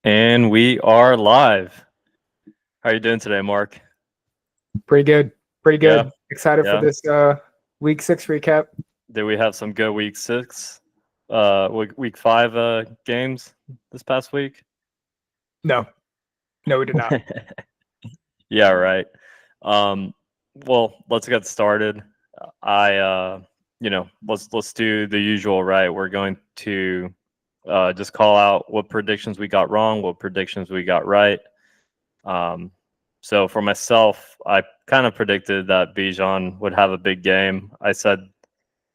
And we are live. How are you doing today, Mark? Pretty good. Pretty Yeah, good. Excited for yeah. this week 6 recap. Did we have some good week 6, week 5 games this past week? No. No, we did not. Yeah, right. Um, well, let's get started. I, let's do the usual, right? We're going to just call out what predictions we got wrong, what predictions we got right. Um, so for myself, I kind of predicted that Bijan would have a big game. I said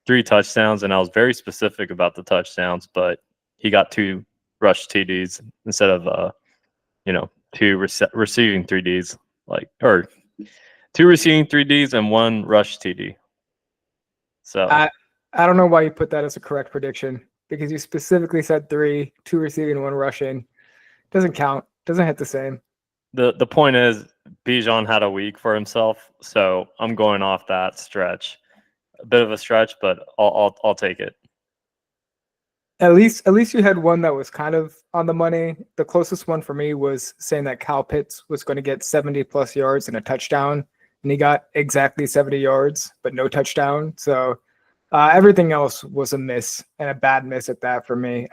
3 touchdowns, and I was very specific about the touchdowns, but he got 2 rush TDs instead of two receiving 3Ds, or 2 receiving 3Ds and 1 rush TD. So I don't know why you put that as a correct prediction because you specifically said 3, 2 receiving, 1 rushing. Doesn't count. Doesn't hit the same. the point is Bijan had a week for himself, so I'm going off that stretch. A bit of a stretch, but I'll take it. At least you had one that was kind of on the money. The closest one for me was saying that Kyle Pitts was going to get 70 plus yards and a touchdown, and he got exactly 70 yards, but no touchdown. So everything else was a miss and a bad miss at that for me.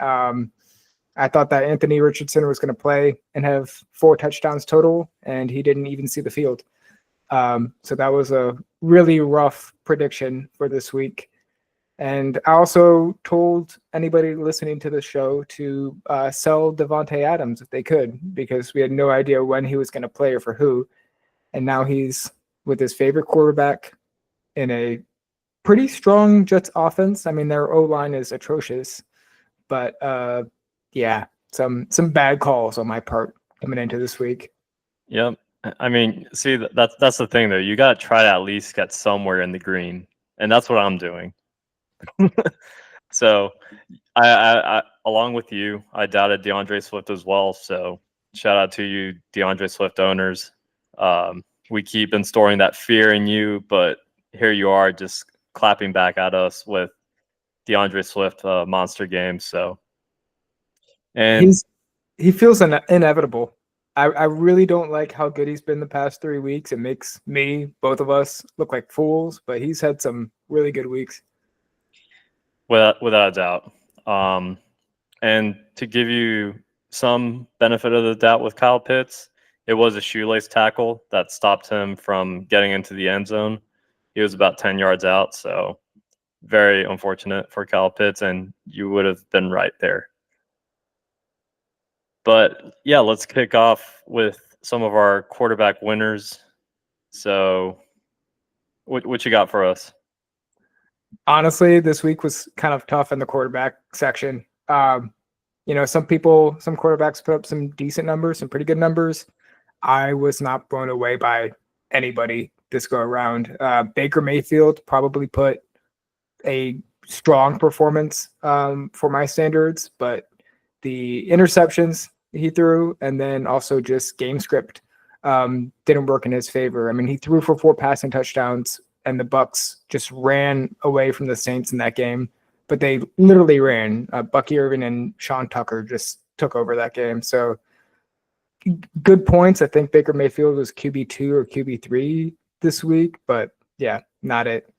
I thought that Anthony Richardson was going to play and have 4 touchdowns total, and he didn't even see the field. So that was a really rough prediction for this week. And I also told anybody listening to the show to sell Devontae Adams if they could, because we had no idea when he was going to play or for who. And now he's with his favorite quarterback in a pretty strong Jets offense. I mean, their O-line is atrocious, but yeah, some bad calls on my part coming into this week. Yep. I mean, see, that's the thing though. You got to try to at least get somewhere in the green, and that's what I'm doing. So, I along with you, I doubted DeAndre Swift as well. So, shout out to you, DeAndre Swift owners. We keep installing that fear in you, but here you are, just clapping back at us with DeAndre Swift monster game. So, and He feels inevitable. I really don't like how good he's been the past 3 weeks. It makes me, both of us, look like fools, but he's had some really good weeks. without a doubt. And to give you some benefit of the doubt with Kyle Pitts, it was a shoelace tackle that stopped him from getting into the end zone. He was about 10 yards out, so very unfortunate for Kyle Pitts, and you would have been right there. But yeah, let's kick off with some of our quarterback winners. So, what you got for us? Honestly, this week was kind of tough in the quarterback section. Some quarterbacks put up some decent numbers, some pretty good numbers. I was not blown away by anybody this go around. Baker Mayfield probably put a strong performance for my standards, but the interceptions he threw and then also just game script didn't work in his favor. I mean, he threw for 4 passing touchdowns, and the Bucks just ran away from the Saints in that game. But they literally ran. Bucky Irving and Sean Tucker just took over that game. So good points. I think Baker Mayfield was QB2 or QB3 this week, but yeah, not it.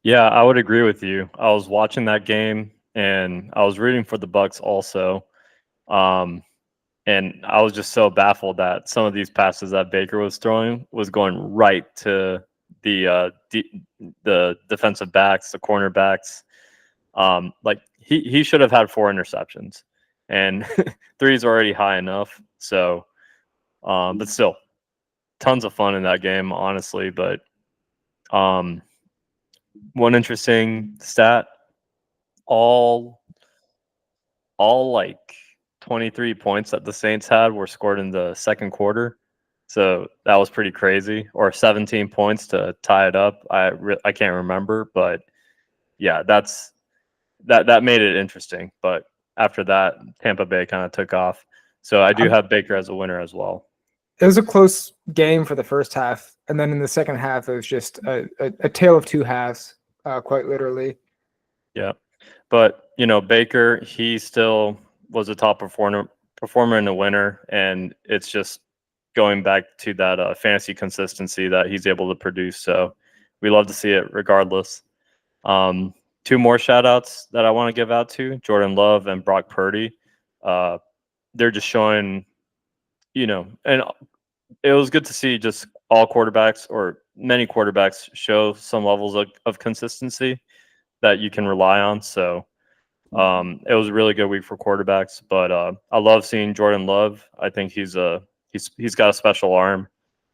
Yeah, I would agree with you. I was watching that game and I was rooting for the Bucks also. And I was just so baffled that some of these passes that Baker was throwing was going right to the defensive backs, the cornerbacks. Like he should have had 4 interceptions, and 3 is already high enough. So, but still, tons of fun in that game, honestly. But one interesting stat: all like 23 points that the Saints had were scored in the second quarter. So that was pretty crazy. Or 17 points to tie it up. I can't remember, but yeah, that made it interesting. But after that, Tampa Bay kind of took off. So I do have Baker as a winner as well. It was a close game for the first half, and then in the second half, it was just a tale of 2 halves, quite literally. Yeah, but Baker, he still was a top performer in the winter, and it's just going back to that fantasy consistency that he's able to produce. So we love to see it regardless. Two more shout outs that I want to give out to Jordan Love and Brock Purdy. They're just showing, and it was good to see just all quarterbacks or many quarterbacks show some levels of consistency that you can rely on. So it was a really good week for quarterbacks, but I love seeing Jordan Love. I think he's got a special arm,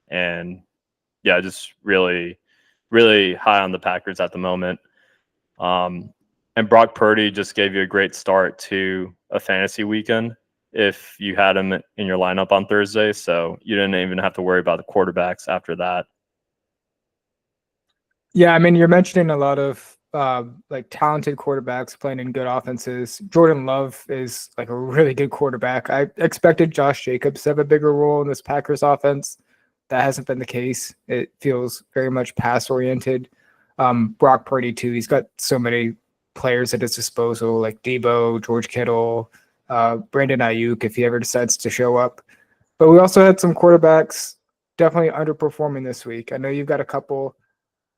and yeah, just really, really high on the Packers at the moment. And Brock Purdy just gave you a great start to a fantasy weekend if you had him in your lineup on Thursday. So you didn't even have to worry about the quarterbacks after that. Yeah, I mean, you're mentioning a lot of like talented quarterbacks playing in good offenses. Jordan Love is like a really good quarterback. I expected Josh Jacobs to have a bigger role in this Packers offense. That hasn't been the case. It feels very much pass oriented. Brock Purdy too. He's got so many players at his disposal, like Debo, George Kittle, Brandon Ayuk, if he ever decides to show up. But we also had some quarterbacks definitely underperforming this week. I know you've got a couple.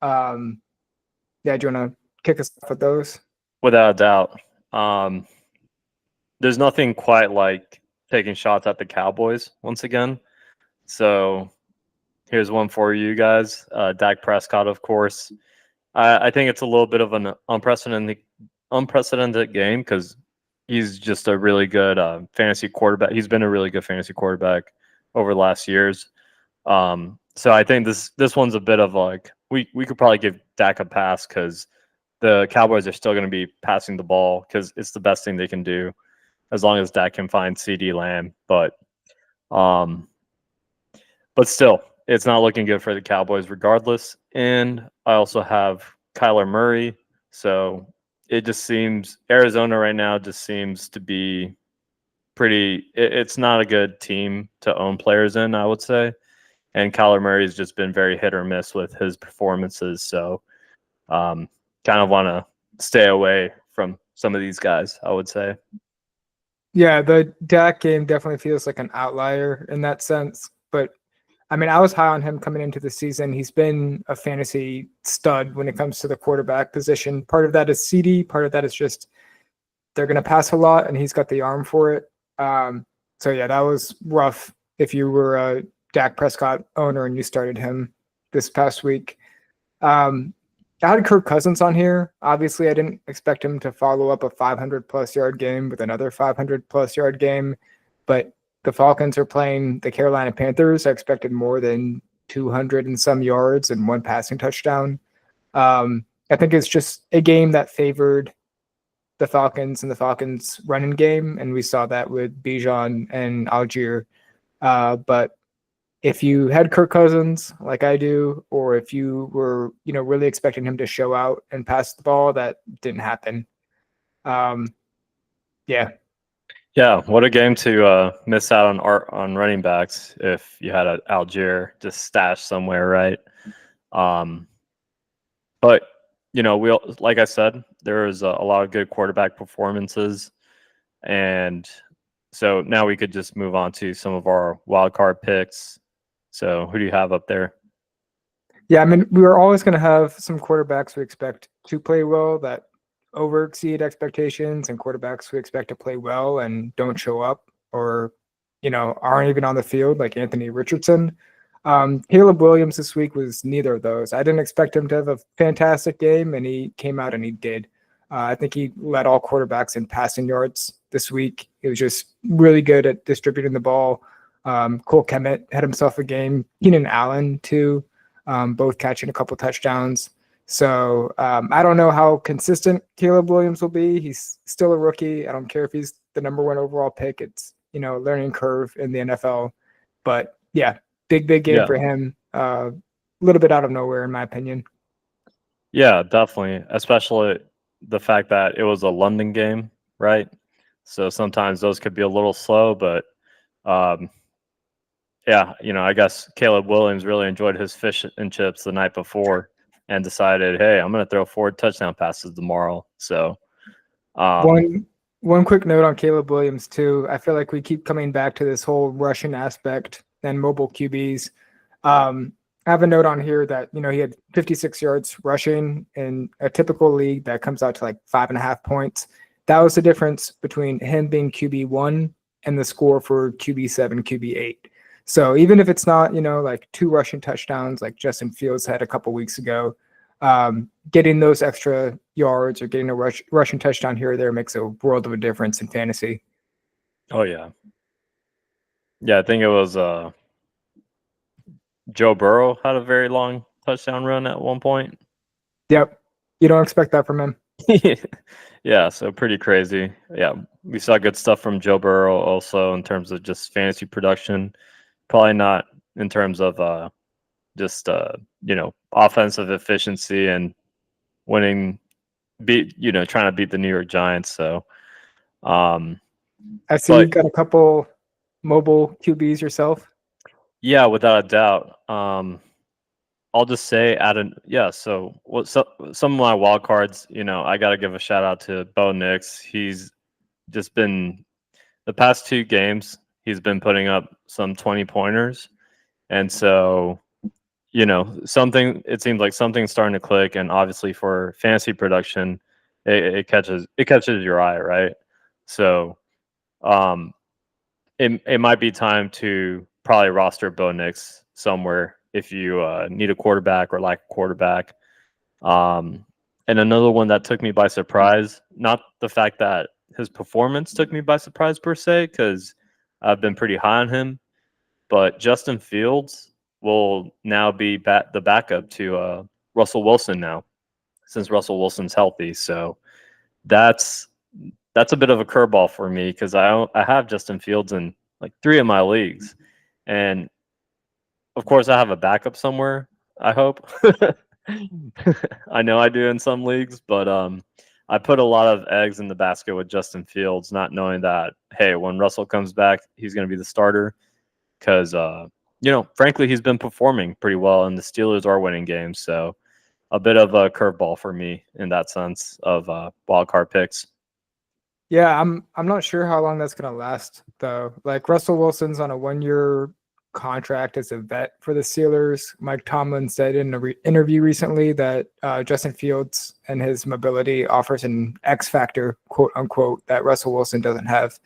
Yeah, do you want to kick us off with those? Without a doubt. There's nothing quite like taking shots at the Cowboys once again. So here's one for you guys. Dak Prescott, of course. I think it's a little bit of an unprecedented game because he's just a really good fantasy quarterback. He's been a really good fantasy quarterback over the last years. So I think this one's a bit of like we could probably give Dak a pass because the Cowboys are still going to be passing the ball because it's the best thing they can do as long as Dak can find CeeDee Lamb. But still, it's not looking good for the Cowboys regardless. And I also have Kyler Murray. So it just seems Arizona right now just seems to be it's not a good team to own players in, I would say. And Kyler Murray's just been very hit or miss with his performances. So kind of want to stay away from some of these guys, I would say. Yeah, the Dak game definitely feels like an outlier in that sense. But I mean, I was high on him coming into the season. He's been a fantasy stud when it comes to the quarterback position. Part of that is CD. Part of that is just they're going to pass a lot, and he's got the arm for it. So yeah, that was rough if you were a Dak Prescott owner and you started him this past week. I had Kirk Cousins on here. Obviously, I didn't expect him to follow up a 500-plus yard game with another 500-plus yard game, but the Falcons are playing the Carolina Panthers. I expected more than 200 and some yards and one passing touchdown. I think it's just a game that favored the Falcons and the Falcons running game, and we saw that with Bijan and Algier. But if you had Kirk Cousins like I do, or if you were, really expecting him to show out and pass the ball, that didn't happen. Yeah. Yeah, what a game to miss out on running backs if you had an Algier just stashed somewhere, right? But we like I said, there was a lot of good quarterback performances, and so now we could just move on to some of our wild card picks. So who do you have up there? Yeah, I mean, we were always going to have some quarterbacks we expect to play well that over exceed expectations, and quarterbacks who expect to play well and don't show up or, aren't even on the field, like Anthony Richardson. Caleb Williams this week was neither of those. I didn't expect him to have a fantastic game, and he came out and he did. I think he led all quarterbacks in passing yards this week. He was just really good at distributing the ball. Cole Kmet had himself a game. Keenan Allen too, both catching a couple touchdowns. So I don't know how consistent Caleb Williams will be. He's still a rookie. I don't care if he's the number 1 overall pick. It's learning curve in the NFL. But yeah, big game for him. A little bit out of nowhere in my opinion. Yeah, definitely. Especially the fact that it was a London game, right? So sometimes those could be a little slow, but yeah, I guess Caleb Williams really enjoyed his fish and chips the night before and decided, hey, I'm going to throw 4 touchdown passes tomorrow. So one One quick note on Caleb Williams too. I feel like we keep coming back to this whole Russian aspect and mobile QBs. I have a note on here that he had 56 yards rushing in a typical league that comes out to like 5.5 points. That was the difference between him being QB1 and the score for QB7, QB8. So even if it's not like 2 rushing touchdowns like Justin Fields had a couple weeks ago, getting those extra yards or getting a rushing touchdown here or there makes a world of a difference in fantasy. Oh yeah. Yeah, I think it was Joe Burrow had a very long touchdown run at one point. Yep. You don't expect that from him. Yeah, so pretty crazy. Yeah, we saw good stuff from Joe Burrow also in terms of just fantasy production. Probably not in terms of just offensive efficiency and winning, trying to beat the New York Giants. So I see you've got a couple mobile QBs yourself. Yeah, without a doubt. I'll just say so some of my wild cards, I got to give a shout out to Bo Nix. He's just been the past 2 games, he's been putting up some 20-pointers. And so, it seems like something's starting to click, and obviously for fantasy production, it catches your eye, right? So, it might be time to probably roster Bo Nix somewhere if you need a quarterback or like a quarterback. And another one that took me by surprise, not the fact that his performance took me by surprise per se, because I've been pretty high on him, but Justin Fields will now be the backup to Russell Wilson now, since Russell Wilson's healthy. So that's a bit of a curveball for me, because I have Justin Fields in like 3 of my leagues, and of course I have a backup somewhere, I hope. I know I do in some leagues, but I put a lot of eggs in the basket with Justin Fields, not knowing that, hey, when Russell comes back, he's going to be the starter, because frankly, he's been performing pretty well, and the Steelers are winning games. So a bit of a curveball for me in that sense of wild card picks. Yeah, I'm not sure how long that's gonna last though. Like Russell Wilson's on a 1-year contract as a vet for the Steelers. Mike Tomlin said in an interview recently that Justin Fields and his mobility offers an X factor, quote unquote, that Russell Wilson doesn't have.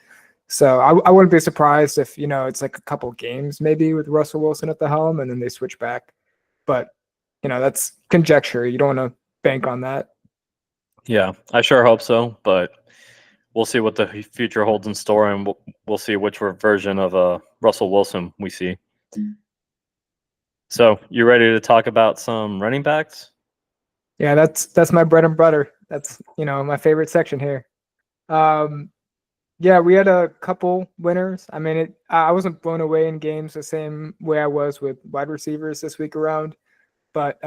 So I wouldn't be surprised if it's like a couple games maybe with Russell Wilson at the helm, and then they switch back. But that's conjecture. You don't want to bank on that. Yeah, I sure hope so, but we'll see what the future holds in store, and we'll see which version of Russell Wilson we see. So, you ready to talk about some running backs? Yeah, that's my bread and butter. That's my favorite section here. Yeah, we had a couple winners. I mean, I wasn't blown away in games the same way I was with wide receivers this week around, but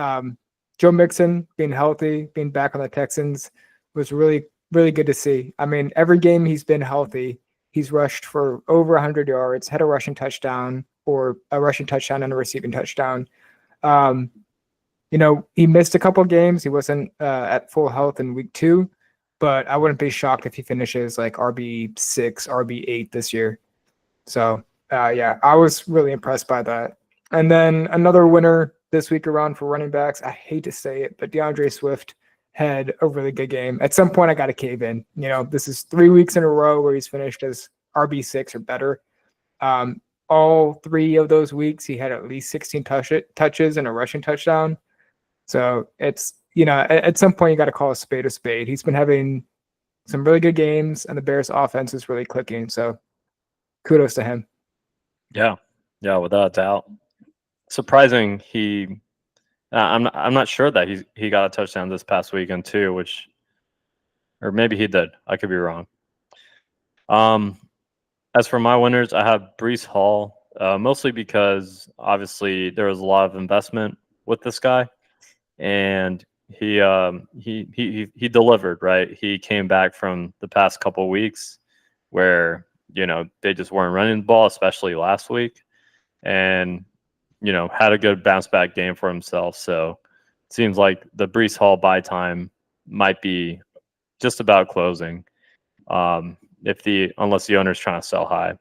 Joe Mixon being healthy, being back on the Texans was really, really good to see. I mean, every game he's been healthy, he's rushed for over 100 yards, had a rushing touchdown or a rushing touchdown and a receiving touchdown. He missed a couple games. He wasn't at full health in week 2, but I wouldn't be shocked if he finishes like RB6, RB8 this year. So, yeah, I was really impressed by that. And then another winner this week around for running backs, I hate to say it, but DeAndre Swift had a really good game. At some point, I got to cave in. This is 3 weeks in a row where he's finished as RB6 or better. All 3 of those weeks, he had at least 16 touches and a rushing touchdown. So it's, at some point, you got to call a spade a spade. He's been having some really good games, and the Bears' offense is really clicking. So kudos to him. Yeah, without a doubt. Surprising I'm not sure that he got a touchdown this past weekend too, or maybe he did. I could be wrong. As for my winners, I have Breece Hall, mostly because obviously there was a lot of investment with this guy, and he delivered, right? He came back from the past couple of weeks where they just weren't running the ball, especially last week, and had a good bounce back game for himself. So it seems like the Breece Hall buy time might be just about closing. unless the owner's trying to sell high.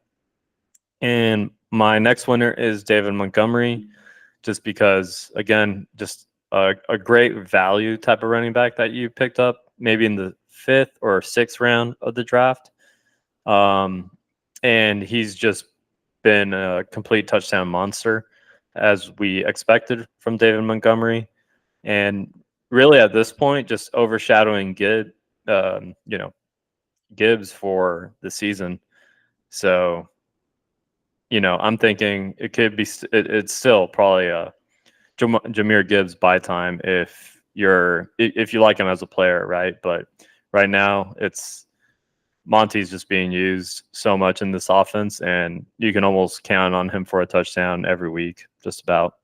And my next winner is David Montgomery, just because, again, just a great value type of running back that you picked up maybe in the 5th or 6th round of the draft. And he's just been a complete touchdown monster, as we expected from David Montgomery. And really at this point, just overshadowing Gibbs for the season. So, I'm thinking it could be, it's still probably a Jahmyr Gibbs buy time if you like him as a player, right? But right now it's Monty's just being used so much in this offense, and you can almost count on him for a touchdown every week, just about.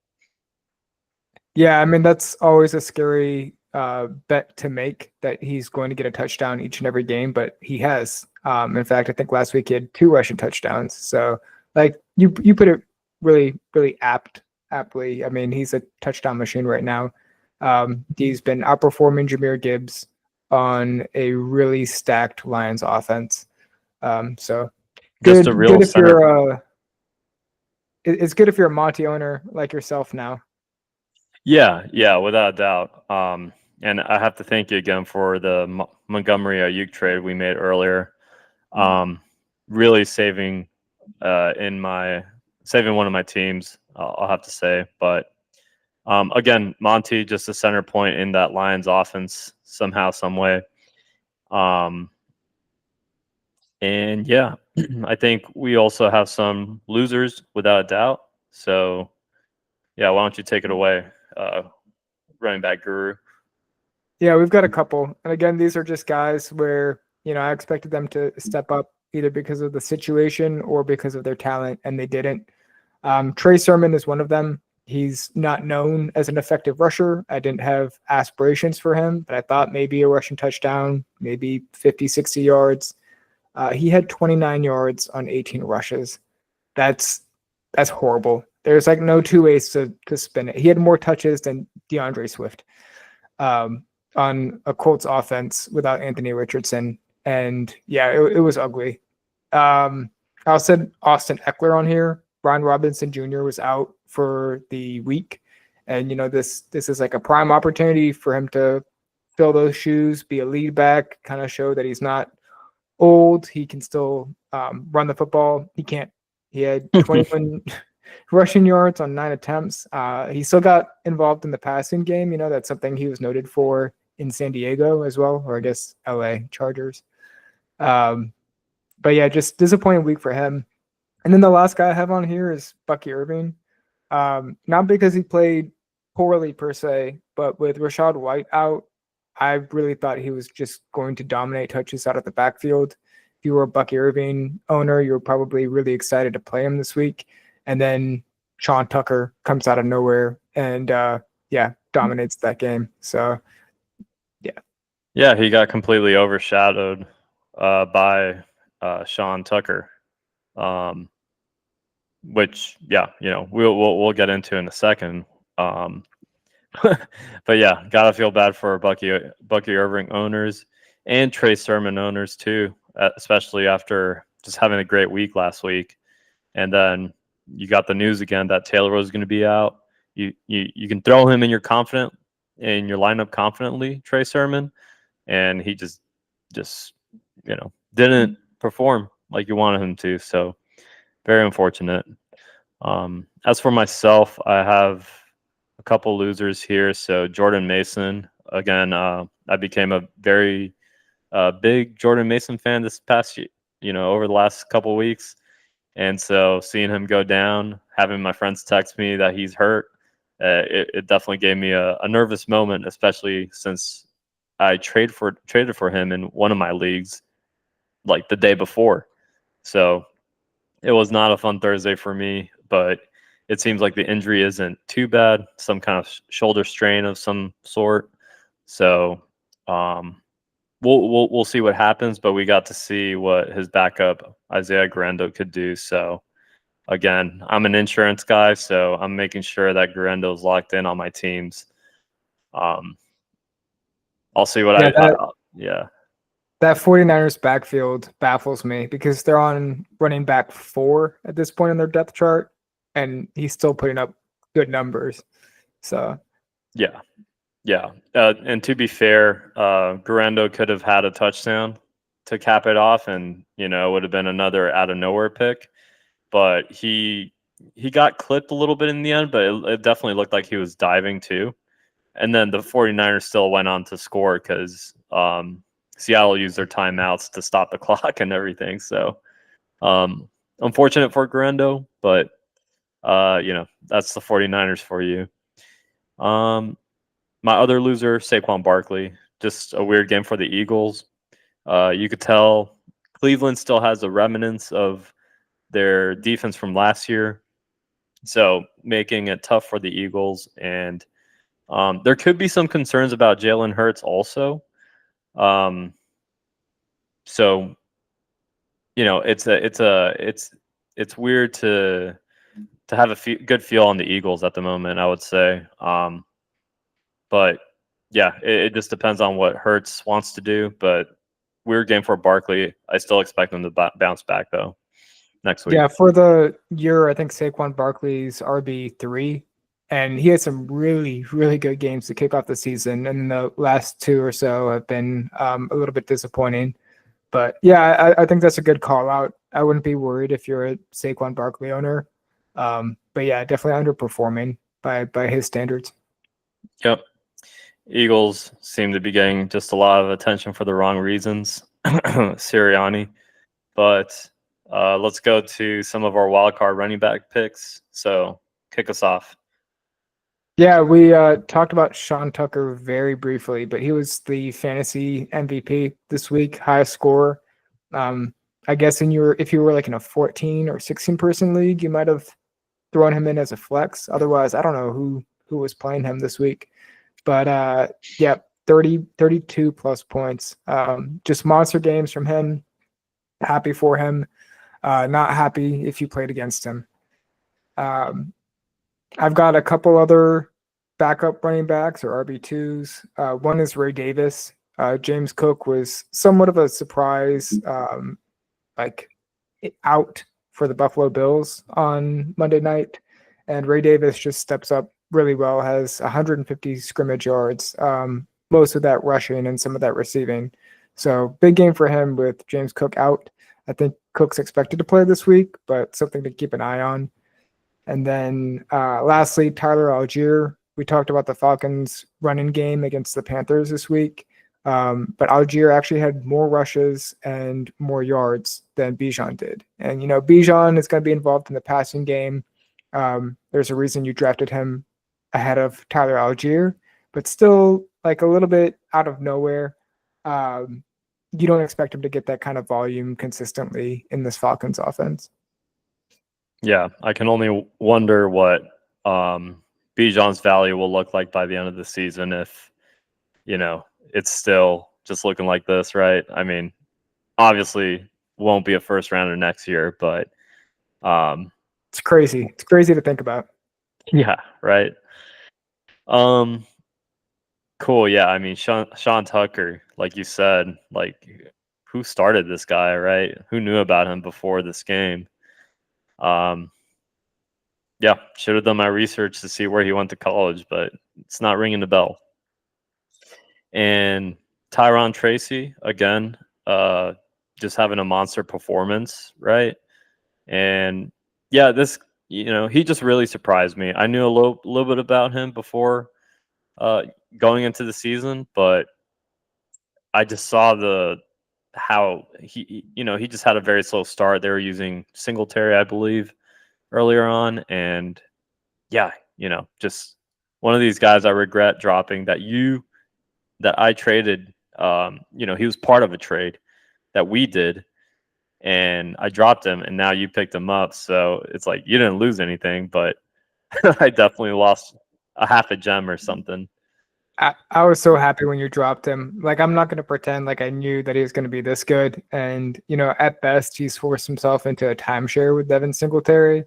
Yeah, I mean, that's always a scary bet to make, that he's going to get a touchdown each and every game, but he has. In fact, I think last week he had 2 rushing touchdowns. So, like, you put it really, really aptly. I mean, he's a touchdown machine right now. He's been outperforming Jahmyr Gibbs on a really stacked Lions offense. So Just a real good if center. you're it's good if you're a Monty owner like yourself now. Yeah, without a doubt. And I have to thank you again for the Montgomery Ayuk trade we made earlier. Really saving one of my teams, I'll have to say. But again, Monty, just a center point in that Lions offense somehow, some way. And yeah, I think we also have some losers without a doubt. So yeah, why don't you take it away, running back guru? Yeah, we've got a couple. And again, these are just guys where, I expected them to step up either because of the situation or because of their talent, and they didn't. Trey Sermon is one of them. He's not known as an effective rusher. I didn't have aspirations for him, but I thought maybe a rushing touchdown, maybe 50, 60 yards. He had 29 yards on 18 rushes. That's horrible. There's like no 2 ways to spin it. He had more touches than DeAndre Swift on a Colts offense without Anthony Richardson. And yeah, it was ugly. I said Austin Eckler on here. Brian Robinson Jr. was out for the week. And, this is like a prime opportunity for him to fill those shoes, be a lead back, kind of show that he's not old. He can still run the football. He had 21 rushing yards on 9 attempts. He still got involved in the passing game. That's something he was noted for in San Diego as well, or I guess LA Chargers. But yeah, just disappointing week for him. And then the last guy I have on here is Bucky Irving. Not because he played poorly per se, but with Rachaad White out, I really thought he was just going to dominate touches out of the backfield. If you were a Bucky Irving owner, you were probably really excited to play him this week. And then Sean Tucker comes out of nowhere and dominates that game. So yeah, he got completely overshadowed by Sean Tucker, which we'll get into in a second. But yeah, gotta feel bad for Bucky Irving owners and Trey Sermon owners too, especially after just having a great week last week. And then you got the news again that Taylor was going to be out. You can throw him in your lineup confidently, Trey Sermon, and he just didn't perform like you wanted him to. So very unfortunate. As for myself, I have a couple losers here. So Jordan Mason, again, I became a very big Jordan Mason fan this past year, over the last couple of weeks. And so seeing him go down, having my friends text me that he's hurt, it definitely gave me a nervous moment, especially since I traded for him in one of my leagues like the day before. So it was not a fun Thursday for me, but it seems like the injury isn't too bad, some kind of shoulder strain of some sort. So we'll see what happens, but we got to see what his backup Isaiah Guerendo could do. So again, I'm an insurance guy, so I'm making sure that Guerendo is locked in on my teams. I'll see what That 49ers backfield baffles me because they're on running back 4 at this point in their depth chart, and he's still putting up good numbers. So Yeah. Yeah. And to be fair, Garando could have had a touchdown to cap it off, and it would have been another out of nowhere pick. But he got clipped a little bit in the end, but it definitely looked like he was diving too. And then the 49ers still went on to score because Seattle used their timeouts to stop the clock and everything. So unfortunate for Garando, but that's the 49ers for you. My other loser, Saquon Barkley, just a weird game for the Eagles. You could tell Cleveland still has the remnants of their defense from last year, so making it tough for the Eagles. And there could be some concerns about Jalen Hurts also. So it's weird to have a good feel on the Eagles at the moment, I would say. But yeah, it just depends on what Hurts wants to do. But weird game for Barkley. I still expect them to bounce back though next week. yeah, for the year, I think Saquon Barkley's RB3, and he had some really, really good games to kick off the season. And the last 2 or so have been a little bit disappointing. But yeah, I think that's a good call out. I wouldn't be worried if you're a Saquon Barkley owner. But yeah, definitely underperforming by his standards. Yep. Eagles seem to be getting just a lot of attention for the wrong reasons. Sirianni. But let's go to some of our wildcard running back picks. So kick us off. Yeah, we talked about Sean Tucker very briefly, but he was the fantasy MVP this week, highest score. I guess if you were like in a 14 or 16 person league, you might have thrown him in as a flex. Otherwise, I don't know who was playing him this week. But yeah, 32 plus points. Just monster games from him. Happy for him. Not happy if you played against him. I've got a couple other backup running backs or RB2s. One is Ray Davis. James Cook was somewhat of a surprise, out for the Buffalo Bills on Monday night. And Ray Davis just steps up really well, has 150 scrimmage yards, most of that rushing and some of that receiving. So big game for him with James Cook out. I think Cook's expected to play this week, but something to keep an eye on. And then lastly, Tyler Algier. We talked about the Falcons running game against the Panthers this week. But Algier actually had more rushes and more yards than Bijan did. And, Bijan is going to be involved in the passing game. There's a reason you drafted him ahead of Tyler Algier, but still like a little bit out of nowhere. You don't expect him to get that kind of volume consistently in this Falcons offense. Yeah, I can only wonder what Bijan's value will look like by the end of the season if, it's still just looking like this, right? I mean, obviously won't be a first rounder next year, but it's crazy. It's crazy to think about. Yeah, right. Cool. Yeah, I mean, Sean Tucker, like you said, like who started this guy, right? Who knew about him before this game? Yeah, should have done my research to see where he went to college, but it's not ringing the bell. And Tyron Tracy, again, just having a monster performance, right? And yeah, this, he just really surprised me. I knew a little bit about him before going into the season, but I just saw how he just had a very slow start. They were using Singletary, I believe, earlier on, and yeah, just one of these guys I regret dropping that I traded. He was part of a trade that we did, and I dropped him, and now you picked him up. So it's like you didn't lose anything, but I definitely lost a half a gem or something. I was so happy when you dropped him. Like, I'm not going to pretend like I knew that he was going to be this good. And, at best, he's forced himself into a timeshare with Devin Singletary.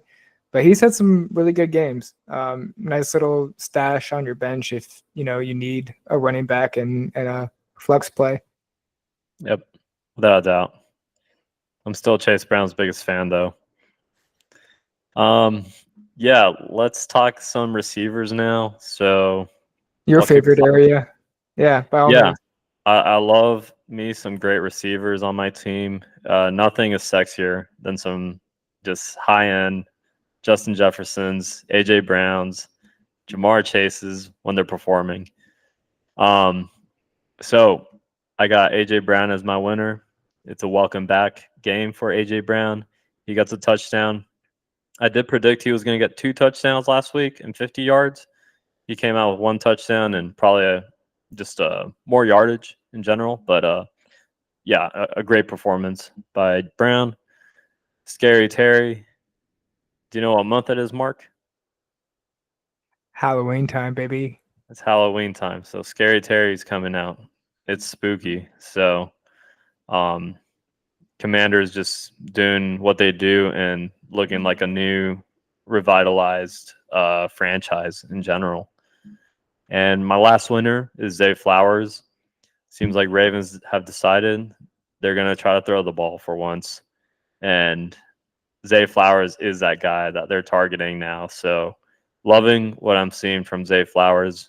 But he's had some really good games. Nice little stash on your bench if, you need a running back and a flex play. Yep. without a doubt. I'm still Chase Brown's biggest fan, though. Yeah, let's talk some receivers now. So, Your what could we favorite talk? area? Yeah, by all Yeah, means. I love me some great receivers on my team. Nothing is sexier than some just high end Justin Jeffersons, AJ Browns, Jamar Chases when they're performing. Um, so I got AJ Brown as my winner. It's a welcome back game for AJ Brown. He got a touchdown. I did predict he was going to get 2 touchdowns last week and 50 yards. He came out with 1 touchdown and probably just more yardage in general. But yeah, a great performance by Brown. Scary Terry. Do you know what month it is, Mark? Halloween time, baby. It's Halloween time. So Scary Terry's coming out. It's spooky. So um, Commanders just doing what they do and looking like a new revitalized franchise in general. And my last winner is Zay Flowers. Seems like Ravens have decided they're going to try to throw the ball for once. And Zay Flowers is that guy that they're targeting now. So loving what I'm seeing from Zay Flowers.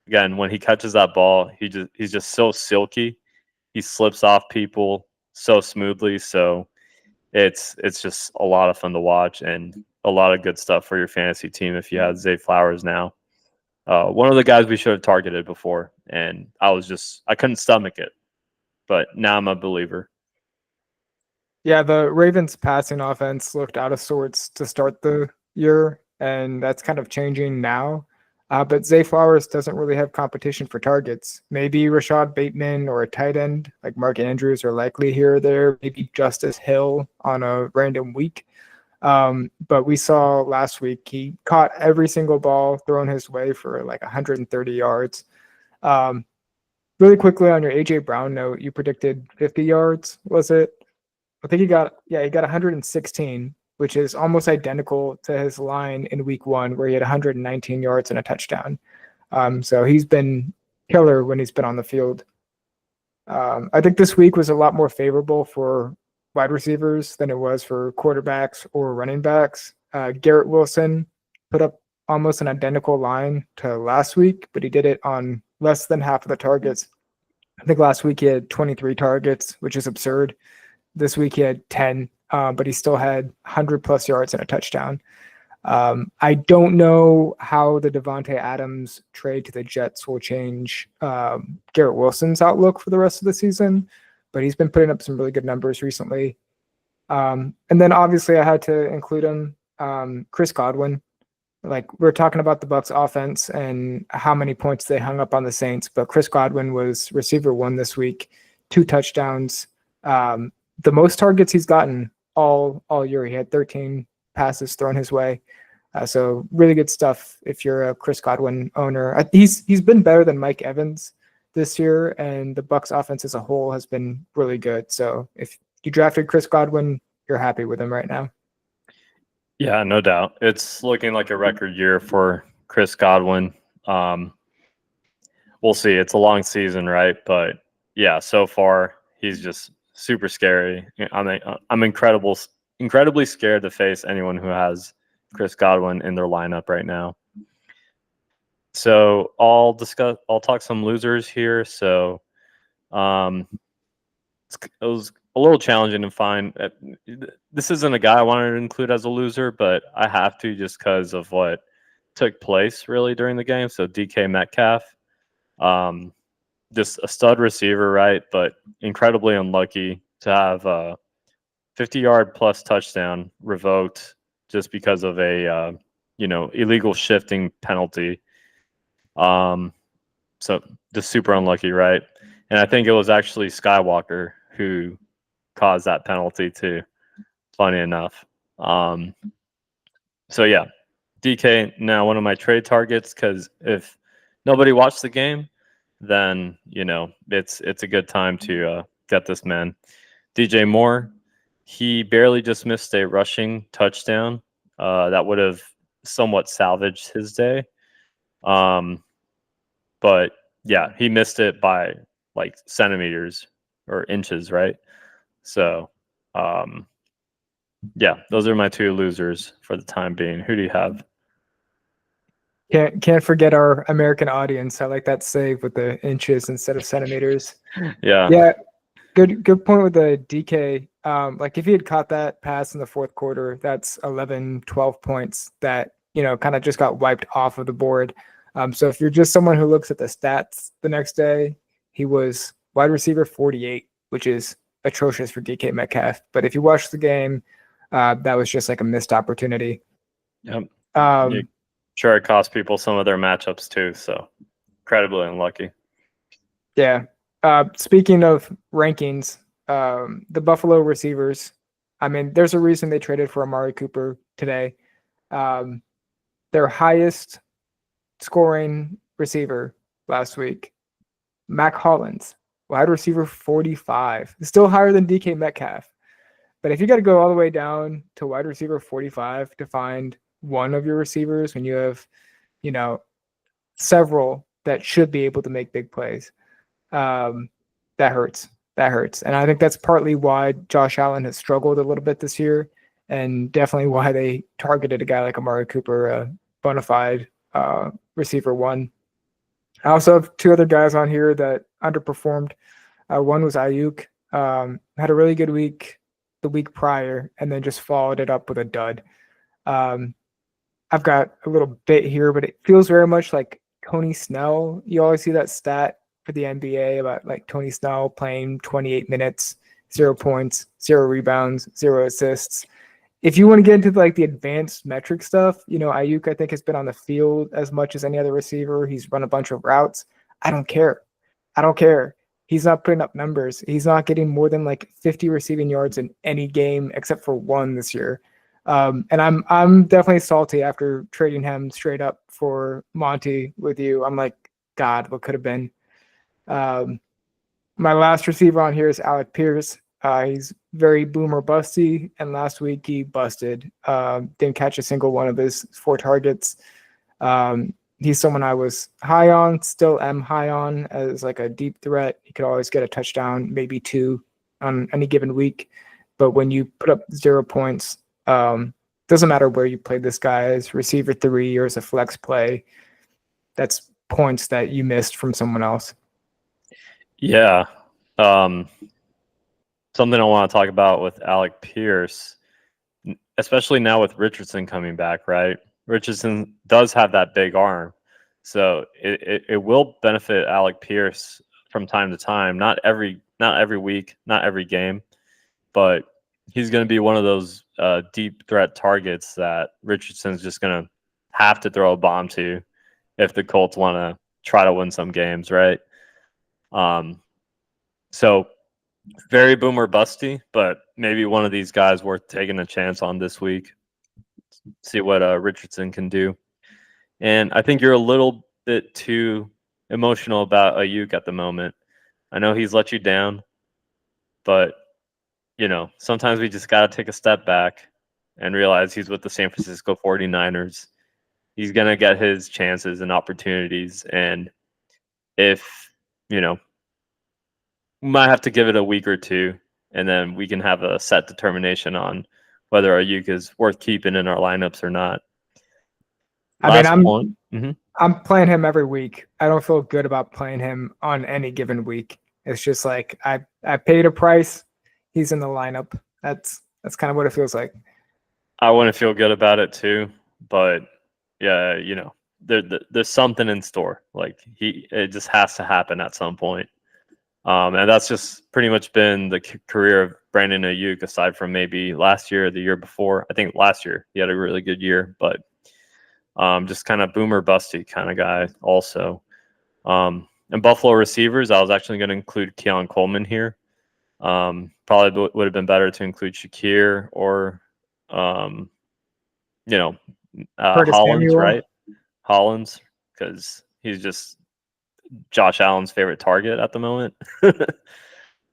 Again, when he catches that ball, he's just so silky. He slips off people so smoothly. So it's just a lot of fun to watch and a lot of good stuff for your fantasy team if you have Zay Flowers now. One of the guys we should have targeted before, and I couldn't stomach it, but now I'm a believer. Yeah, the Ravens passing offense looked out of sorts to start the year, and that's kind of changing now. But Zay Flowers doesn't really have competition for targets. Maybe Rashad Bateman or a tight end like Mark Andrews are likely here or there. Maybe Justice Hill on a random week. But we saw last week he caught every single ball thrown his way for like 130 yards. Really quickly on your AJ Brown note, you predicted 50 yards, was it? I think he got 116, which is almost identical to his line in week 1 where he had 119 yards and a touchdown. So he's been killer when he's been on the field. I think this week was a lot more favorable for wide receivers than it was for quarterbacks or running backs. Garrett Wilson put up almost an identical line to last week, but he did it on less than half of the targets. I think last week he had 23 targets, which is absurd. This week he had 10, but he still had 100 plus yards and a touchdown. I don't know how the Devontae Adams trade to the Jets will change Garrett Wilson's outlook for the rest of the season, but he's been putting up some really good numbers recently. And then obviously I had to include him, Chris Godwin. Like we're talking about the Bucs offense and how many points they hung up on the Saints, but Chris Godwin was receiver 1 this week, 2 touchdowns. The most targets he's gotten all year. He had 13 passes thrown his way. So really good stuff if you're a Chris Godwin owner. He's been better than Mike Evans this year, and the Bucs offense as a whole has been really good. So if you drafted Chris Godwin, you're happy with him right now. Yeah, no doubt. It's looking like a record year for Chris Godwin. We'll see. It's a long season, right? But yeah, so far he's just super scary. I'm incredibly scared to face anyone who has Chris Godwin in their lineup right now. So I'll talk some losers here. So it was a little challenging to find. This isn't a guy I wanted to include as a loser, but I have to just because of what took place really during the game. So DK Metcalf, just a stud receiver, right? But incredibly unlucky to have a 50-yard plus touchdown revoked just because of a illegal shifting penalty. So just super unlucky, right? And I think it was actually Skywalker who caused that penalty too. Funny enough. So yeah, DK now one of my trade targets because if nobody watched the game, then it's a good time to get this man. DJ Moore, he barely just missed a rushing touchdown that would have somewhat salvaged his day. But yeah, he missed it by like centimeters or inches, right? So, yeah, those are my two losers for the time being. Who do you have? Can't forget our American audience. I like that save with the inches instead of centimeters. Yeah. Yeah, good point with the DK. Like if he had caught that pass in the fourth quarter, that's 11, 12 points that, kind of just got wiped off of the board. So if you're just someone who looks at the stats the next day, he was wide receiver 48, which is atrocious for DK Metcalf. But if you watch the game, that was just like a missed opportunity. Yep. Um, Sure, it cost people some of their matchups too. So incredibly unlucky. Yeah. Speaking of rankings, the Buffalo receivers, I mean, there's a reason they traded for Amari Cooper today. Their highest scoring receiver last week, Mac Hollins, wide receiver 45, still higher than DK Metcalf. But if you got to go all the way down to wide receiver 45 to find one of your receivers when you have, several that should be able to make big plays, that hurts. That hurts. And I think that's partly why Josh Allen has struggled a little bit this year, and definitely why they targeted a guy like Amari Cooper, a bona fide receiver one. I also have two other guys on here that underperformed. One was Ayuk. Had a really good week the week prior, and then just followed it up with a dud. I've got a little bit here, but it feels very much like Tony Snell. You always see that stat for the NBA about like Tony Snell playing 28 minutes, 0 points, 0 rebounds, 0 assists. If you want to get into like the advanced metric stuff, Ayuk, I think, has been on the field as much as any other receiver. He's run a bunch of routes. I don't care. He's not putting up numbers. He's not getting more than like 50 receiving yards in any game except for one this year. And I'm definitely salty after trading him straight up for Monty with you. I'm like, God, what could have been? My last receiver on here is Alec Pierce. He's very boomer busty, and last week he busted. Didn't catch a single one of his 4 targets. He's someone I was high on, still am high on as like a deep threat. He could always get a touchdown, maybe 2 on any given week. But when you put up 0 points, doesn't matter where you play this guy as receiver 3 or as a flex play. That's points that you missed from someone else. Yeah. Something I want to talk about with Alec Pierce, especially now with Richardson coming back, right? Richardson does have that big arm. So it will benefit Alec Pierce from time to time. Not every week, not every game, but he's going to be one of those deep threat targets that Richardson's just going to have to throw a bomb to if the Colts want to try to win some games, right? So very boomer busty, but maybe one of these guys worth taking a chance on this week. See what Richardson can do. And I think you're a little bit too emotional about Ayuk at the moment. I know he's let you down, but sometimes we just got to take a step back and realize he's with the San Francisco 49ers. He's going to get his chances and opportunities. And if, we might have to give it a week or two, and then we can have a set determination on whether Ayuk is worth keeping in our lineups or not. I'm playing him every week. I don't feel good about playing him on any given week. It's just like I paid a price. He's in the lineup. That's kind of what it feels like. I wouldn't feel good about it too, but yeah, there's something in store. Like it just has to happen at some point. And that's just pretty much been the career of Brandon Ayuk, aside from maybe last year or the year before. I think last year he had a really good year, but just kind of boomer busty kind of guy also. And Buffalo receivers, I was actually going to include Keon Coleman here. Probably would have been better to include Shakir or, Hollins, Samuel. right? Hollins, because he's just Josh Allen's favorite target at the moment.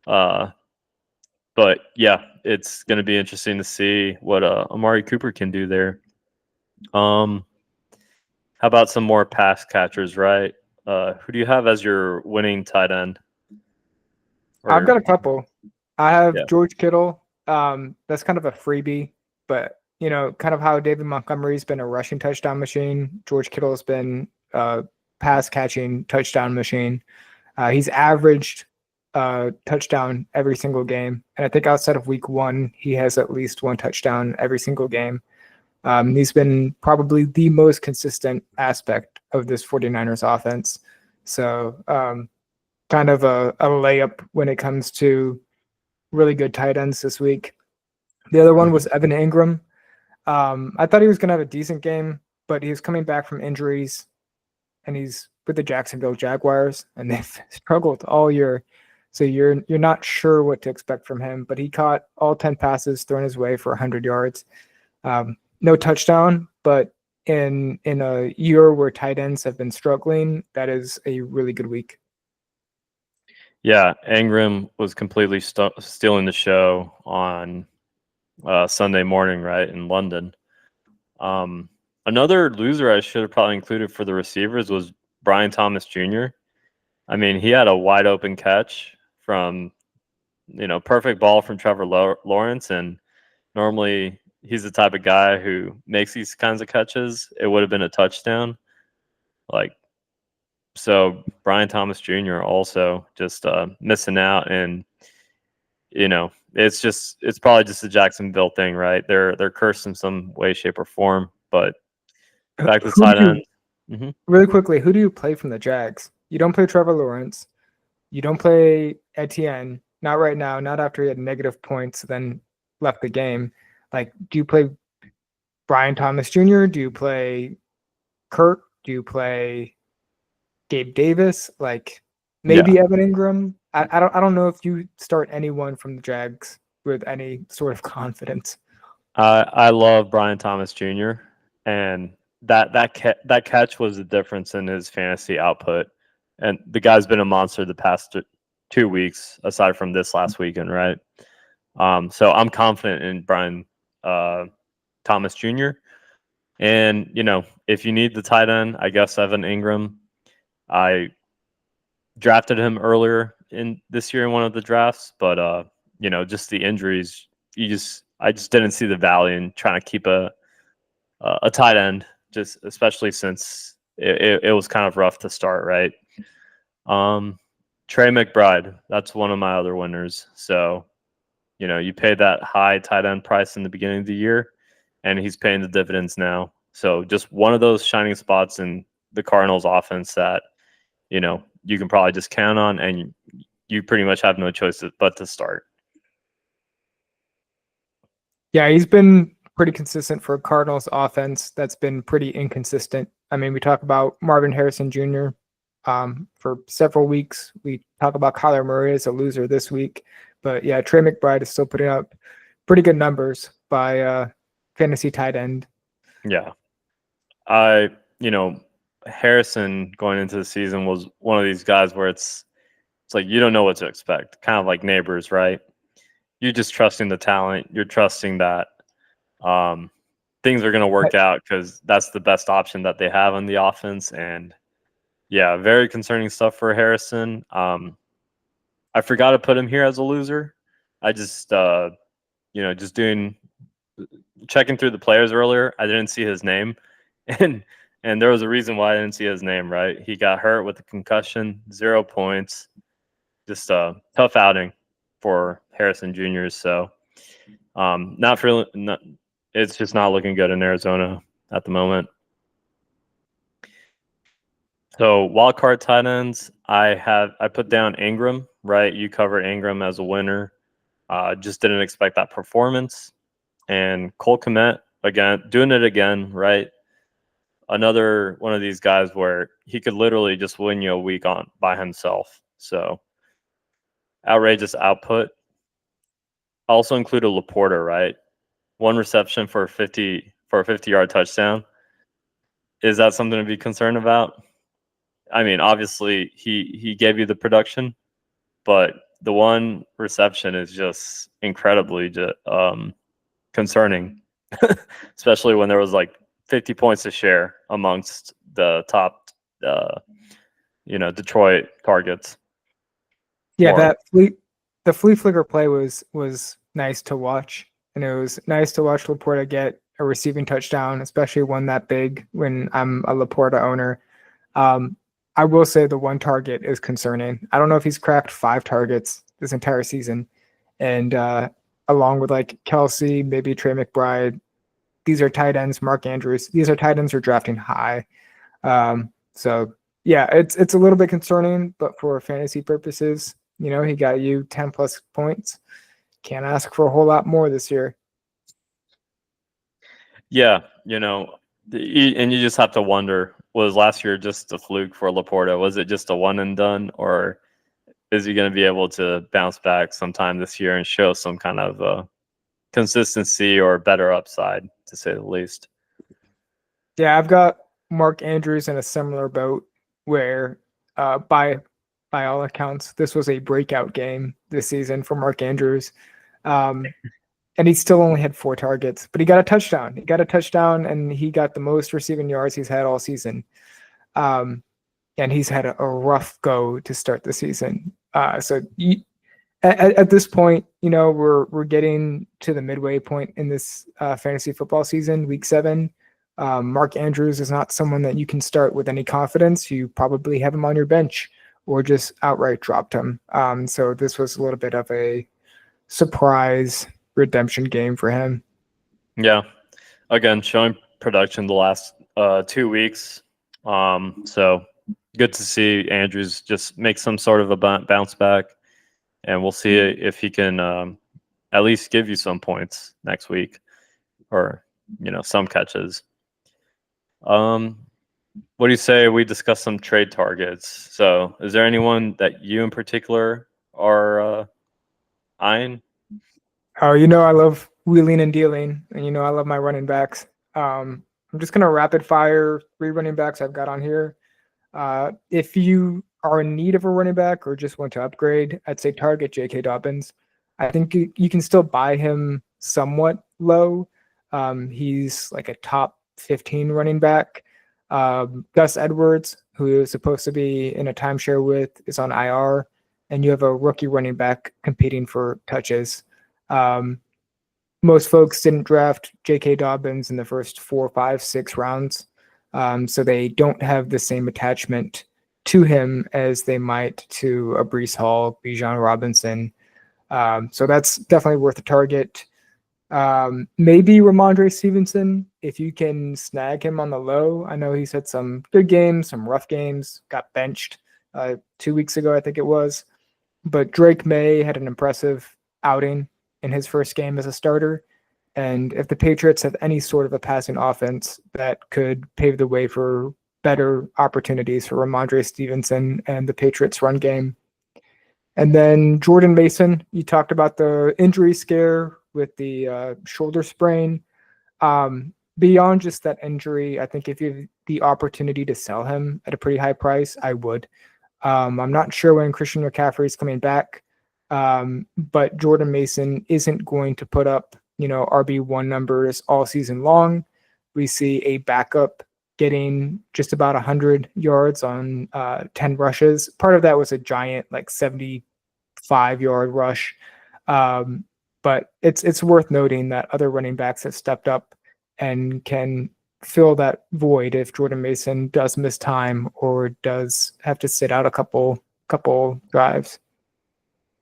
But yeah, it's going to be interesting to see what Amari Cooper can do there. How about some more pass catchers, right? Who do you have as your winning tight end? I've got a couple. I have Yeah. George Kittle. That's kind of a freebie, but kind of how David Montgomery's been a rushing touchdown machine. George Kittle has been a pass catching touchdown machine. He's averaged touchdown every single game, and I think outside of week 1, he has at least one touchdown every single game. He's been probably the most consistent aspect of this 49ers offense. So kind of a layup when it comes to really good tight ends this week. The other one was Evan Ingram. I thought he was going to have a decent game, but he's coming back from injuries, and he's with the Jacksonville Jaguars, and they've struggled all year. So you're not sure what to expect from him, but he caught all 10 passes thrown his way for 100 yards. No touchdown, but in a year where tight ends have been struggling, that is a really good week. Yeah, Ingram was completely stealing the show on Sunday morning, right, in London. Another loser I should have probably included for the receivers was Brian Thomas Jr. I mean, he had a wide open catch from, perfect ball from Trevor Lawrence, and normally he's the type of guy who makes these kinds of catches. It would have been a touchdown. So Brian Thomas Jr. also just missing out, and it's probably just a Jacksonville thing, right? They're cursed in some way, shape, or form. But back to the tight end. Really quickly, who do you play from the Jags? You don't play Trevor Lawrence. You don't play Etienne. Not right now. Not after he had negative points, then left the game. Do you play Brian Thomas Jr.? Do you play Kirk? Do you play Gabe Davis? Maybe Evan Ingram? I don't know if you start anyone from the Jags with any sort of confidence. I love Brian Thomas Jr. and that catch was the difference in his fantasy output. And the guy's been a monster the past 2 weeks, aside from this last weekend, right? So I'm confident in Brian Thomas Jr. And if you need the tight end, I guess Evan Ingram. I drafted him earlier in this year in one of the drafts, but just the injuries, I just didn't see the value in trying to keep a tight end, just especially since it was kind of rough to start, right? Trey McBride, that's one of my other winners. So, you paid that high tight end price in the beginning of the year, and he's paying the dividends now. So just one of those shining spots in the Cardinals offense that, you can probably just count on, and you pretty much have no choice but to start. Yeah, he's been pretty consistent for Cardinals offense. That's been pretty inconsistent. I mean, we talk about Marvin Harrison Jr. For several weeks. We talk about Kyler Murray as a loser this week. But yeah, Trey McBride is still putting up pretty good numbers by fantasy tight end. Yeah. Harrison going into the season was one of these guys where it's like you don't know what to expect. Kind of like Neighbors, right? You're just trusting the talent. You're trusting that things are going to work out because that's the best option that they have on the offense. And yeah, very concerning stuff for Harrison. I forgot to put him here as a loser. I just, just checking through the players earlier, I didn't see his name. And there was a reason why I didn't see his name, right? He got hurt with a concussion, 0 points. Just a tough outing for Harrison Jr. So it's just not looking good in Arizona at the moment. So wildcard tight ends, I put down Ingram, right? You covered Ingram as a winner. Just didn't expect that performance. And Cole Kmet, again, doing it again, right? Another one of these guys where he could literally just win you a week on by himself. So outrageous output. Also included Laporta, right? One reception for a 50-yard touchdown. Is that something to be concerned about? I mean, obviously he gave you the production, but the one reception is just incredibly concerning, especially when there was 50 points to share amongst the top, Detroit targets. Yeah, the flea flicker play was nice to watch, and it was nice to watch Laporta get a receiving touchdown, especially one that big when I'm a Laporta owner. Um, I will say the one target is concerning. I don't know if he's cracked 5 targets this entire season, and along with like Kelsey, maybe Trey McBride, these are tight ends. Mark Andrews, these are tight ends who are drafting high. So yeah, it's a little bit concerning, but for fantasy purposes, he got you 10 plus points. Can't ask for a whole lot more this year. Yeah, and you just have to wonder, was last year just a fluke for Laporta? Was it just a one and done, or is he going to be able to bounce back sometime this year and show some kind of consistency or better upside, to say the least? Yeah, I've got Mark Andrews in a similar boat where by all accounts, this was a breakout game this season for Mark Andrews. And he still only had 4 targets, but he got a touchdown. He got a touchdown, and he got the most receiving yards he's had all season. And he's had a rough go to start the season. So at this point, we're getting to the midway point in this fantasy football season, week 7. Mark Andrews is not someone that you can start with any confidence. You probably have him on your bench or just outright dropped him. So this was a little bit of a surprise redemption game for him. Yeah. Again, showing production the last 2 weeks. So good to see Andrews just make some sort of a bounce back, and we'll see if he can at least give you some points next week, or some catches. What do you say we discuss some trade targets? So is there anyone that you in particular are eyeing? Oh, I love wheeling and dealing, and I love my running backs. I'm just gonna rapid fire 3 running backs I've got on here. If you are in need of a running back or just want to upgrade, I'd say target J.K. Dobbins. I think you can still buy him somewhat low. He's like a top 15 running back. Gus Edwards, who is supposed to be in a timeshare with, is on IR, and you have a rookie running back competing for touches. Most folks didn't draft J.K. Dobbins in the first 4, 5, 6 rounds, so they don't have the same attachment to him as they might to a Breece Hall, Bijan Robinson. So that's definitely worth a target. Maybe Ramondre Stevenson, if you can snag him on the low. I know he's had some good games, some rough games, got benched 2 weeks ago, I think it was. But Drake May had an impressive outing in his first game as a starter. And if the Patriots have any sort of a passing offense, that could pave the way for better opportunities for Ramondre Stevenson and the Patriots run game. And then Jordan Mason, you talked about the injury scare with the shoulder sprain. Beyond just that injury, I think if you have the opportunity to sell him at a pretty high price, I would. I'm not sure when Christian McCaffrey is coming back, but Jordan Mason isn't going to put up, RB1 numbers all season long. We see a backup getting just about 100 yards on 10 rushes. Part of that was a giant, 75-yard rush. But it's worth noting that other running backs have stepped up and can fill that void if Jordan Mason does miss time or does have to sit out a couple drives.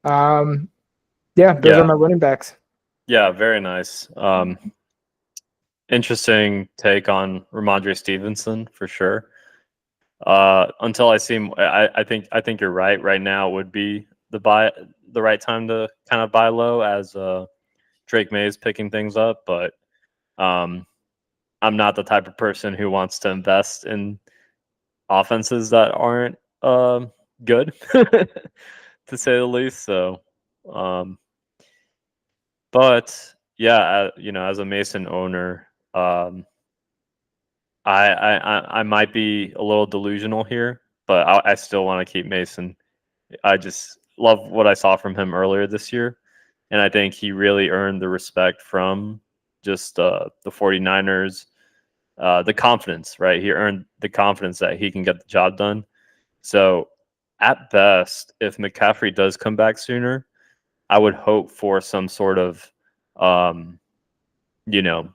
Those are my running backs. Yeah, very nice. Interesting take on Ramondre Stevenson for sure. Until I see him, I think you're right. Right now would be the right time to kind of buy low as Drake May is picking things up, but I'm not the type of person who wants to invest in offenses that aren't good, to say the least. So, but yeah, as a Mason owner, I might be a little delusional here, but I still want to keep Mason. I just love what I saw from him earlier this year, and I think he really earned the respect from just the 49ers, the confidence, right? He earned the confidence that he can get the job done. So at best, if McCaffrey does come back sooner, I would hope for some sort of, um, you know,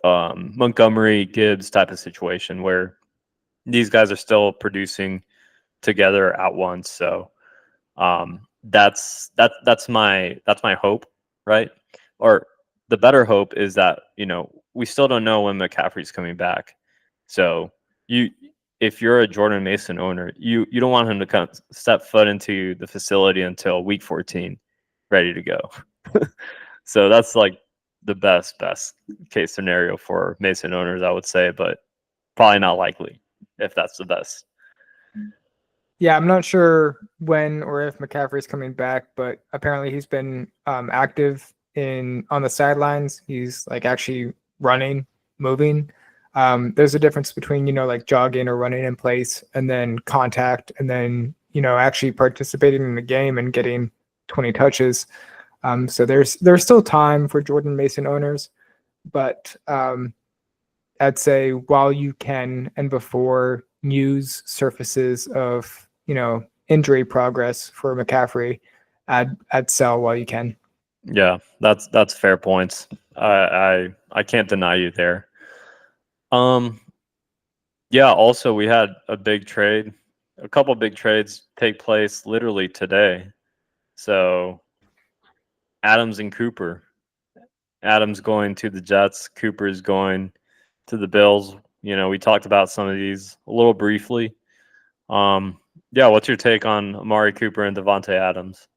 Montgomery Gibbs type of situation where these guys are still producing together at once. So that's my hope, right? Or the better hope is that we still don't know when McCaffrey's coming back. So you, if you're a Jordan Mason owner, you don't want him to come step foot into the facility until week 14, ready to go. So that's like the best case scenario for Mason owners, I would say, but probably not likely if that's the best. Yeah, I'm not sure when or if McCaffrey's coming back, but apparently he's been active on the sidelines. He's like actually running, moving. There's a difference between like jogging or running in place, and then contact, and then actually participating in the game and getting 20 touches. So there's still time for Jordan Mason owners, but I'd say while you can and before news surfaces of injury progress for McCaffrey, I'd sell while you can. Yeah, that's fair points. I can't deny you there. Yeah, also we had a couple big trades take place literally today. So Adams and Cooper. Adams going to the Jets, Cooper's going to the Bills. We talked about some of these a little briefly. Yeah, what's your take on Amari Cooper and Davante Adams?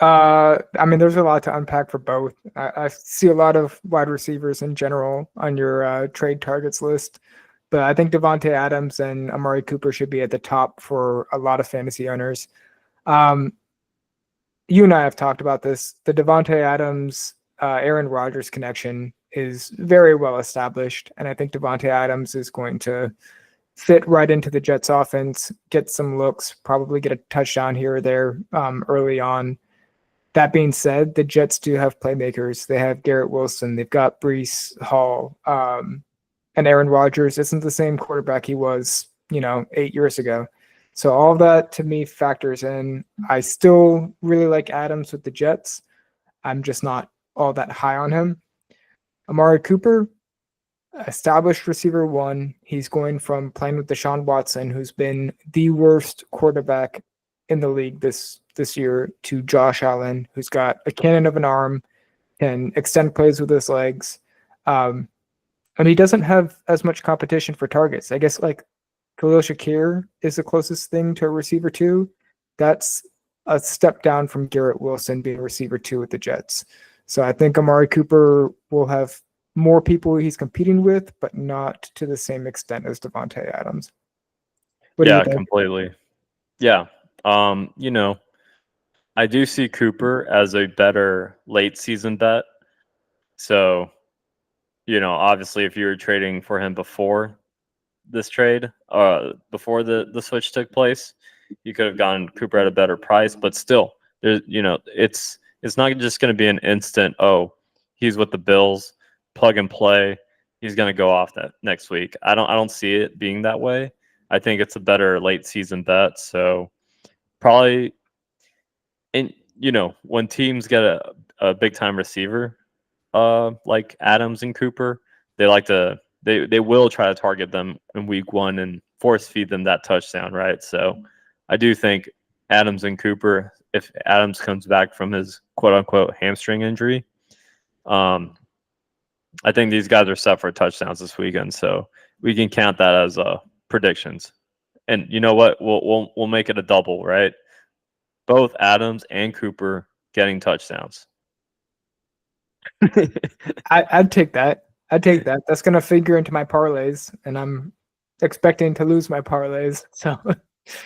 I mean, there's a lot to unpack for both. I see a lot of wide receivers in general on your trade targets list, but I think Davante Adams and Amari Cooper should be at the top for a lot of fantasy owners. You and I have talked about this. The Davante Adams, Aaron Rodgers connection is very well established, and I think Davante Adams is going to fit right into the Jets offense, get some looks, probably get a touchdown here or there early on. That being said, the Jets do have playmakers. They have Garrett Wilson. They've got Breece Hall. And Aaron Rodgers isn't the same quarterback he was, 8 years ago. So all of that to me factors in. I still really like Adams with the Jets. I'm just not all that high on him. Amari Cooper, established receiver one. He's going from playing with Deshaun Watson, who's been the worst quarterback in the league this year, to Josh Allen, who's got a cannon of an arm, can extend plays with his legs. And he doesn't have as much competition for targets. I guess like Khalil Shakir is the closest thing to a receiver two. That's a step down from Garrett Wilson being receiver two with the Jets. So I think Amari Cooper will have more people he's competing with, but not to the same extent as Davante Adams. What do you think? Completely. Yeah. I do see Cooper as a better late season bet. So, obviously if you were trading for him before this trade, before the switch took place, you could have gotten Cooper at a better price, but still there's, it's not just going to be an instant, oh, he's with the Bills, plug and play, he's going to go off that next week. I don't see it being that way. I think it's a better late season bet. So probably, and when teams get a big time receiver like Adams and Cooper, they like to they will try to target them in week one and force feed them that touchdown, right? So I do think Adams and Cooper, if Adams comes back from his quote unquote hamstring injury, I think these guys are set for touchdowns this weekend. So we can count that as predictions. And you know what? We'll make it a double, right? Both Adams and Cooper getting touchdowns. I'd take that. That's going to figure into my parlays, and I'm expecting to lose my parlays. So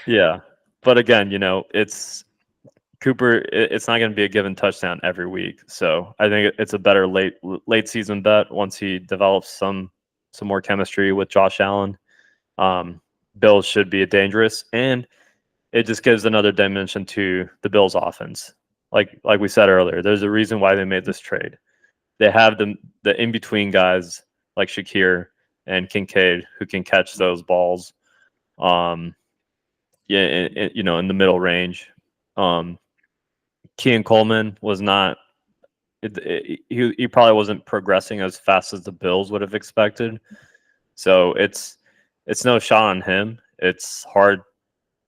yeah, but again, it's Cooper. It's not going to be a given touchdown every week. So I think it's a better late season bet once he develops some more chemistry with Josh Allen. Bills should be dangerous, and it just gives another dimension to the Bills offense. Like we said earlier, there's a reason why they made this trade. They have the in between guys like Shakir and Kincaid who can catch those balls. In the middle range. Kean Coleman was not. He probably wasn't progressing as fast as the Bills would have expected. So it's no shot on him. It's hard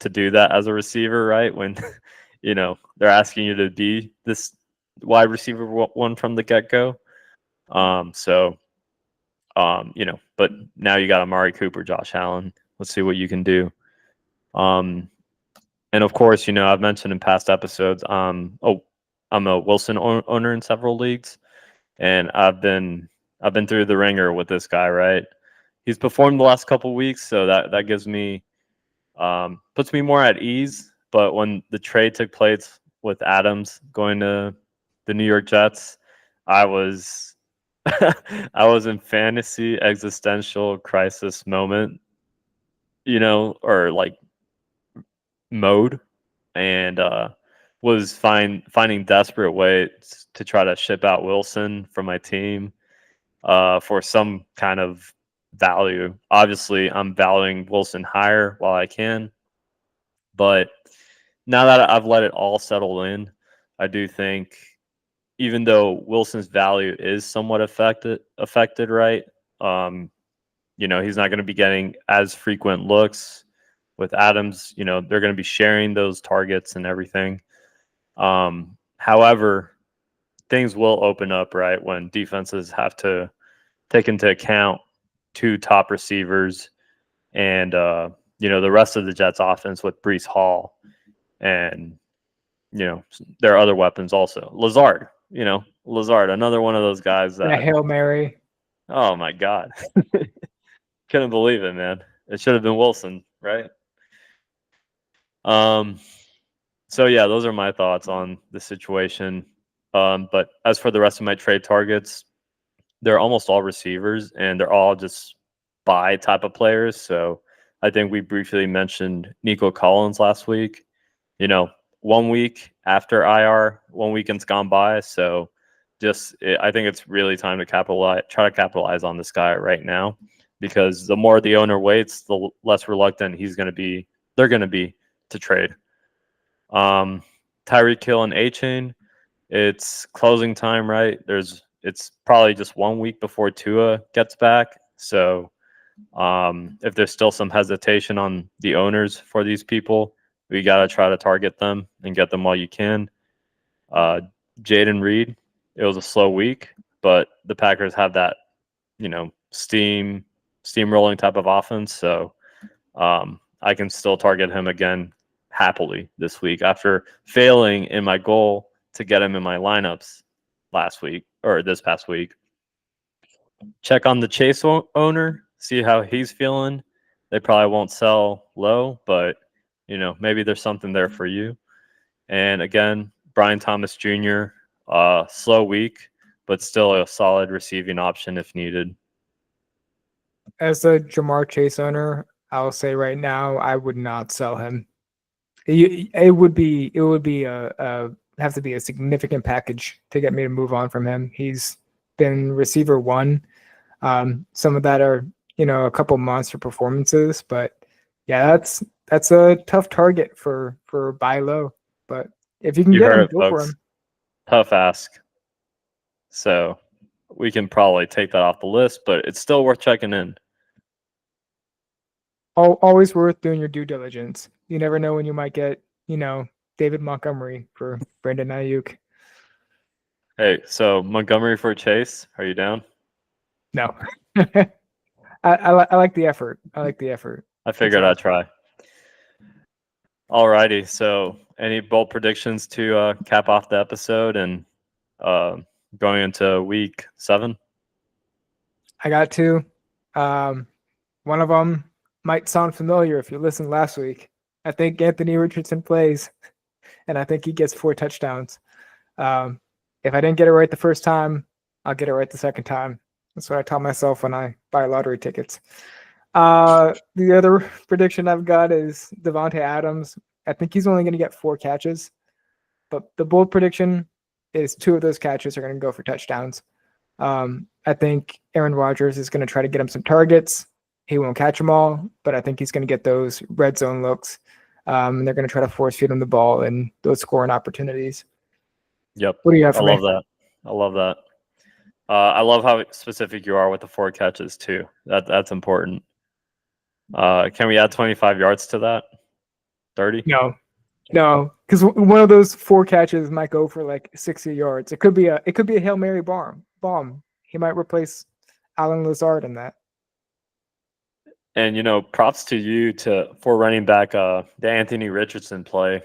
to do that as a receiver, right? When they're asking you to be this wide receiver one from the get go. But now you got Amari Cooper, Josh Allen. Let's see what you can do. And of course, I've mentioned in past episodes, I'm a Wilson owner in several leagues, and I've been through the ringer with this guy, right? He's performed the last couple weeks, so that gives me puts me more at ease. But when the trade took place with Adams going to the New York Jets, I was I was in fantasy existential crisis moment, or like mode, and was finding desperate ways to try to ship out Wilson from my team for some kind of value. Obviously, I'm valuing Wilson higher while I can, but now that I've let it all settle in, I do think, even though Wilson's value is somewhat affected, right? He's not going to be getting as frequent looks with Adams. They're going to be sharing those targets and everything. However, things will open up, right, when defenses have to take into account 2 top receivers and the rest of the Jets offense with Breece Hall and there are other weapons also. Lazard, another one of those guys that a Hail Mary. Oh my God. Couldn't believe it, man. It should have been Wilson, right? So yeah, those are my thoughts on the situation. But as for the rest of my trade targets, they're almost all receivers and they're all just buy type of players. So I think we briefly mentioned Nico Collins last week. 1 week after IR, 1 weekend's gone by. So I think it's really time to try to capitalize on this guy right now, because the more the owner waits, the less reluctant they're going to be to trade. Tyreek Hill and A-Chain, it's closing time, right? It's probably just 1 week before Tua gets back. So if there's still some hesitation on the owners for these people, we got to try to target them and get them while you can. Jaden Reed, it was a slow week, but the Packers have that, steamrolling type of offense. So I can still target him again happily this week after failing in my goal to get him in my lineups last week or this past week. Check on the Chase owner, see how he's feeling. They probably won't sell low, but maybe there's something there for you. And again, Brian Thomas Jr., slow week, but still a solid receiving option if needed. As a Jamar Chase owner, I'll say right now, I would not sell him. It would have to be a significant package to get me to move on from him. He's been receiver 1. Some of that are, a couple monster performances, but yeah, that's a tough target for buy low. But if you can get him, go for him. Tough ask. So we can probably take that off the list, but it's still worth checking in. Always worth doing your due diligence. You never know when you might get, David Montgomery for Brandon Ayuk. Hey, so Montgomery for Chase, are you down? No. I like the effort. I figured I'd try. Alrighty, so any bold predictions to cap off the episode and going into week 7? I got 2. One of them might sound familiar if you listened last week. I think Anthony Richardson plays, and I think he gets 4 touchdowns. If I didn't get it right the first time, I'll get it right the second time. That's what I tell myself when I buy lottery tickets. The other prediction I've got is Devontae Adams. I think he's only going to get 4 catches, but the bold prediction is 2 of those catches are going to go for touchdowns. I think Aaron Rodgers is going to try to get him some targets. He won't catch them all, but I think he's going to get those red zone looks. And they're going to try to force feed him the ball and those scoring opportunities. Yep. What do you have I for love me? that. I love that. I love how specific you are with the 4 catches too. That's important. Can we add 25 yards to that? 30? No, no, because one of those 4 catches might go for like 60 yards. It could be a Hail Mary bomb. He might replace Alan Lazard in that. And props to you for running back the Anthony Richardson play.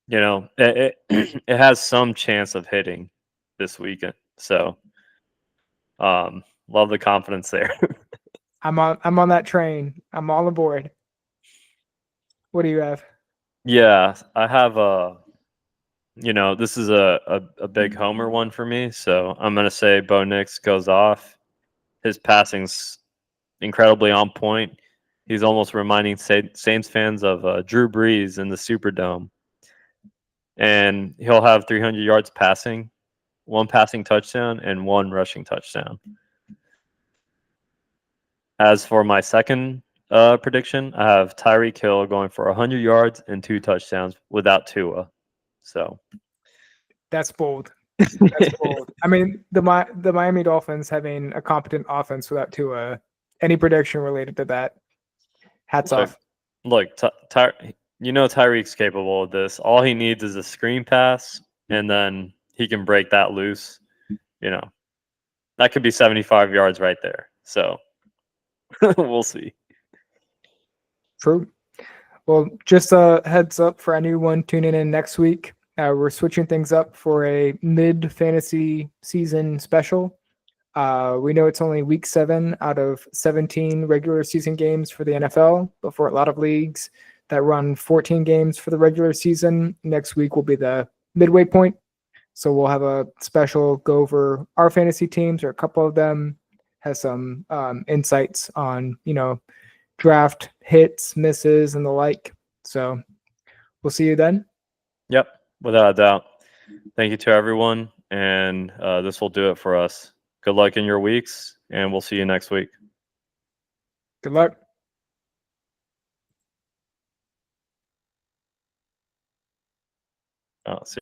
It has some chance of hitting this weekend. So love the confidence there. I'm on that train. I'm all aboard. What do you have? Yeah, I have this is a big homer one for me. So I'm gonna say Bo Nix goes off. His passing's incredibly on point. He's almost reminding Saints fans of Drew Brees in the Superdome. And he'll have 300 yards passing, 1 passing touchdown, and 1 rushing touchdown. As for my second prediction, I have Tyreek Hill going for 100 yards and 2 touchdowns without Tua. So That's bold. That's bold. I mean, the Miami Dolphins having a competent offense without Tua. Any prediction related to that? Hats look, off. look, Tyreek's capable of this. All he needs is a screen pass, and then he can break that loose. That could be 75 yards right there. So we'll see. True. Well, just a heads up for anyone tuning in next week. We're switching things up for a mid fantasy season special. We know it's only week 7 out of 17 regular season games for the NFL, but for a lot of leagues that run 14 games for the regular season, next week will be the midway point. So we'll have a special go over our fantasy teams, or a couple of them, has some insights on, draft hits, misses, and the like. So we'll see you then. Yep, without a doubt. Thank you to everyone, and this will do it for us. Good luck in your weeks, and we'll see you next week. Good luck. See